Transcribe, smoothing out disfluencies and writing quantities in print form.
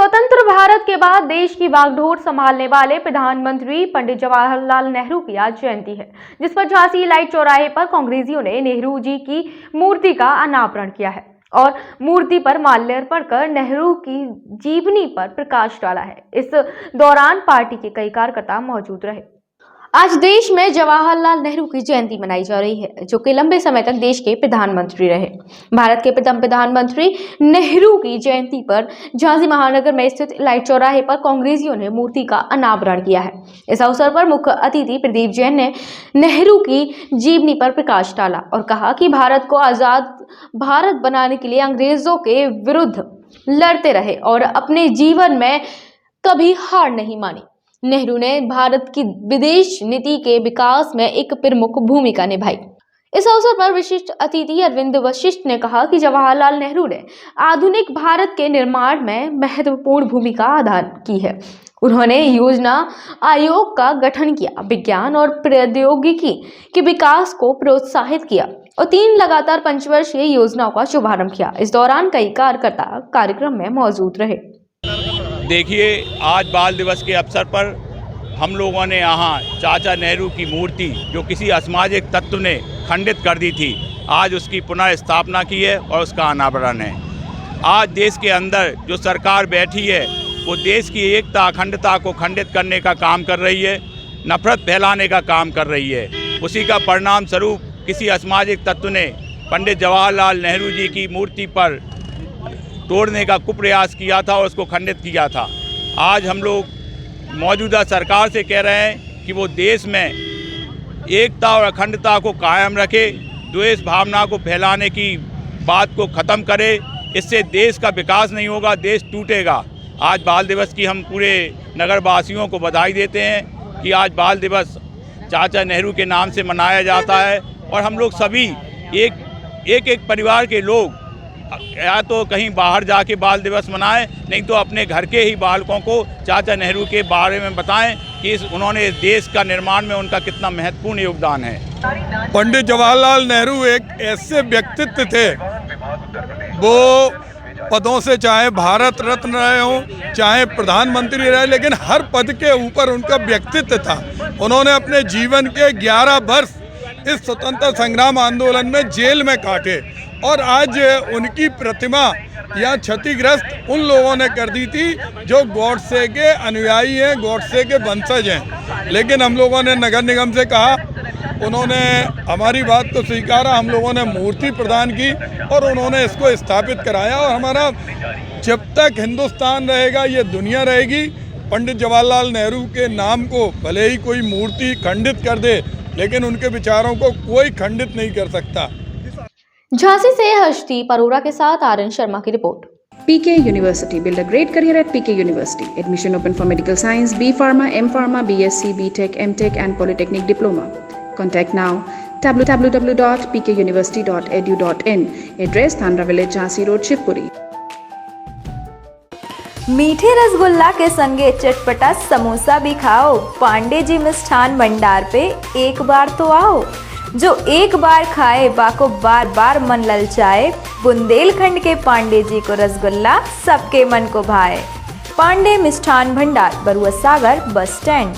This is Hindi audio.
स्वतंत्र भारत के बाद देश की बागडोर संभालने वाले प्रधानमंत्री पंडित जवाहरलाल नेहरू की आज जयंती है, जिस पर झांसी लाइट चौराहे पर कांग्रेसियों ने नेहरू जी की मूर्ति का अनावरण किया है और मूर्ति पर माल्यार्पण कर नेहरू की जीवनी पर प्रकाश डाला है। इस दौरान पार्टी के कई कार्यकर्ता मौजूद रहे। आज देश में जवाहरलाल नेहरू की जयंती मनाई जा रही है, जो कि लंबे समय तक देश के प्रधानमंत्री रहे। भारत के प्रथम प्रधानमंत्री नेहरू की जयंती पर झांसी महानगर में स्थित लाइट चौराहे पर कांग्रेसियों ने मूर्ति का अनावरण किया है। इस अवसर पर मुख्य अतिथि प्रदीप जैन ने नेहरू की जीवनी पर प्रकाश डाला और कहा कि भारत को आजाद भारत बनाने के लिए अंग्रेजों के विरुद्ध लड़ते रहे और अपने जीवन में कभी हार नहीं मानी। नेहरू ने भारत की विदेश नीति के विकास में एक प्रमुख भूमिका निभाई। इस अवसर पर विशिष्ट अतिथि अरविंद वशिष्ठ ने कहा कि जवाहरलाल नेहरू ने आधुनिक भारत के निर्माण में महत्वपूर्ण भूमिका अदा की है। उन्होंने योजना आयोग का गठन किया, विज्ञान और प्रौद्योगिकी के विकास को प्रोत्साहित किया और 3 लगातार पंचवर्षीय योजनाओं का शुभारंभ किया। इस दौरान कई कार्यकर्ता कार्यक्रम में मौजूद रहे। देखिए, आज बाल दिवस के अवसर पर हम लोगों ने यहाँ चाचा नेहरू की मूर्ति, जो किसी असामाजिक तत्व ने खंडित कर दी थी, आज उसकी पुनः स्थापना की है और उसका अनावरण है। आज देश के अंदर जो सरकार बैठी है वो देश की एकता अखंडता को खंडित करने का काम कर रही है, नफरत फैलाने का काम कर रही है। उसी का परिणाम स्वरूप किसी असामाजिक तत्व ने पंडित जवाहरलाल नेहरू जी की मूर्ति पर तोड़ने का कुप्रयास किया था और उसको खंडित किया था। आज हम लोग मौजूदा सरकार से कह रहे हैं कि वो देश में एकता और अखंडता को कायम रखे, द्वेष भावना को फैलाने की बात को ख़त्म करे। इससे देश का विकास नहीं होगा, देश टूटेगा। आज बाल दिवस की हम पूरे नगरवासियों को बधाई देते हैं कि आज बाल दिवस चाचा नेहरू के नाम से मनाया जाता है और हम लोग सभी एक परिवार के लोग या तो कहीं बाहर जाके बाल दिवस मनाएं, नहीं तो अपने घर के ही बालकों को चाचा नेहरू के बारे में बताएं कि उन्होंने इस देश का निर्माण में उनका कितना महत्वपूर्ण योगदान है। पंडित जवाहरलाल नेहरू एक ऐसे व्यक्तित्व थे, वो पदों से चाहे भारत रत्न रहे हों, चाहे प्रधानमंत्री रहे, लेकिन हर पद के ऊपर उनका व्यक्तित्व था। उन्होंने अपने जीवन के 11 वर्ष इस स्वतंत्रता संग्राम आंदोलन में जेल में काटे और आज उनकी प्रतिमा यहाँ क्षतिग्रस्त उन लोगों ने कर दी थी जो गॉडसे के अनुयायी हैं, गॉडसे के वंशज हैं। लेकिन हम लोगों ने नगर निगम से कहा, उन्होंने हमारी बात को स्वीकारा, हम लोगों ने मूर्ति प्रदान की और उन्होंने इसको स्थापित कराया। और हमारा जब तक हिंदुस्तान रहेगा, ये दुनिया रहेगी, पंडित जवाहरलाल नेहरू के नाम को भले ही कोई मूर्ति खंडित कर दे, लेकिन उनके विचारों को कोई खंडित नहीं कर सकता। झांसी से हर्षदीप अरोरा के साथ आर्यन शर्मा की report. PK University. Build a great career at PK University. Admission open for medical science, B Pharma, M Pharma, BSc, BTech, MTech and Polytechnic Diploma. Contact now www.pkuniversity.edu.in. Address Thandra Village, Jhansi Road, Shivpuri. मीठे रसगुल्ला के संगे चटपटा समोसा भी खाओ। पांडे जी मिष्ठान भंडार पे एक बार तो आओ। जो एक बार खाए बाको बार बार मन ललचाए। बुंदेलखंड के पांडे जी को रसगुल्ला सबके मन को भाए। पांडे मिष्ठान भंडार, बरुआ सागर बस स्टैंड।